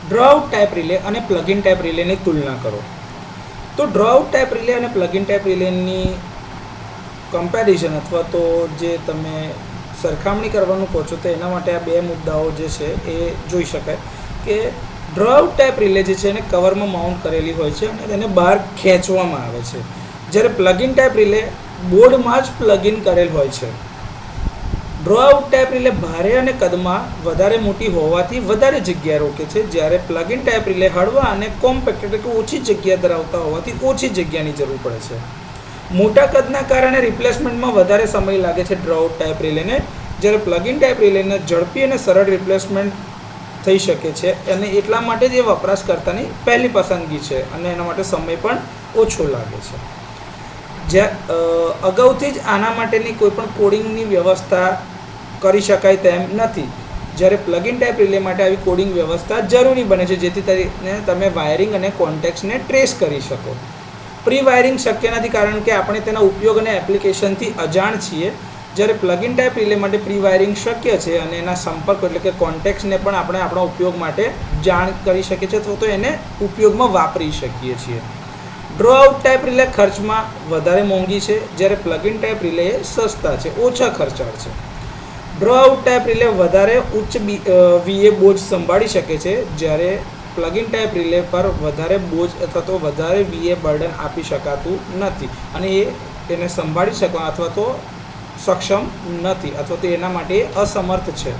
Draw out type relay અને plugin type રિલેની તુલના કરો. તો ડ્રો આઉટ ટાઈપ રિલે અને પ્લગઇન ટાઈપ રિલેની કમ્પેરિઝન અથવા તો જે તમે સરખામણી કરવાનું કહો છો તો એના માટે આ બે મુદ્દાઓ જે છે એ જોઈ શકાય કે ડ્રો આઉટ ટાઈપ રિલે જે છે એને કવરમાં માઉન્ટ કરેલી હોય છે અને તેને બહાર ખેંચવામાં આવે છે, જ્યારે પ્લગઇન ટાઈપ રિલે બોર્ડમાં જ પ્લગઇન કરેલ હોય છે. ડ્રો આઉટ ટાઈપ રિલે ભારે અને કદમાં વધારે મોટી હોવાથી વધારે જગ્યા રોકે છે, જ્યારે પ્લગઇન ટાઈપ રિલે હળવા અને કોમ્પેક્ટ એટલે કે ઓછી જગ્યા ધરાવતા હોવાથી ઓછી જગ્યાની જરૂર પડે છે. મોટા કદના કારણે રિપ્લેસમેન્ટમાં વધારે સમય લાગે છે ડ્રો આઉટ ટાઈપ રિલેને, જ્યારે પ્લગઇન ટાઈપ રિલેને ઝડપી અને સરળ રિપ્લેસમેન્ટ થઈ શકે છે અને એટલા માટે જ એ વપરાશકર્તાની પહેલી પસંદગી છે અને એના માટે સમય પણ ઓછો લાગે છે. અગાઉથી જ આના માટેની કોઈપણ કોડિંગની વ્યવસ્થા કરી શકાય તેમ નથી, જ્યારે પ્લગઇન ટાઈપ રિલે માટે આવી કોડિંગ વ્યવસ્થા જરૂરી બને છે જેથી કરીને તમે વાયરિંગ અને કોન્ટેક્ટ્સને ટ્રેસ કરી શકો. પ્રી વાયરિંગ શક્ય નથી કારણ કે આપણે તેના ઉપયોગ અને એપ્લિકેશનથી અજાણ છીએ, જ્યારે પ્લગઇન ટાઈપ રિલે માટે પ્રી વાયરિંગ શક્ય છે અને એના સંપર્કો એટલે કે કોન્ટેક્ટ્સને પણ આપણે આપણા ઉપયોગ માટે જાણ કરી શકીએ છીએ અથવા તો એને ઉપયોગમાં વાપરી શકીએ છીએ. ડ્રો આઉટ ટાઈપ રિલે ખર્ચમાં વધારે મોંઘી છે, જ્યારે પ્લગઇન ટાઈપ રિલે સસ્તા છે, ઓછા ખર્ચાળ છે. ડ્રો આઉટ ટાઈપ રિલે વધારે ઉચ્ચ VA બોજ સંભાળી શકે છે, જ્યારે પ્લગઇન ટાઈપ રિલે પર વધારે બોજ અથવા તો વધારે VA બર્ડન આપી શકાતું નથી અને એને સંભાળી શકવા અથવા તો સક્ષમ નથી અથવા તો એના માટે અસમર્થ છે.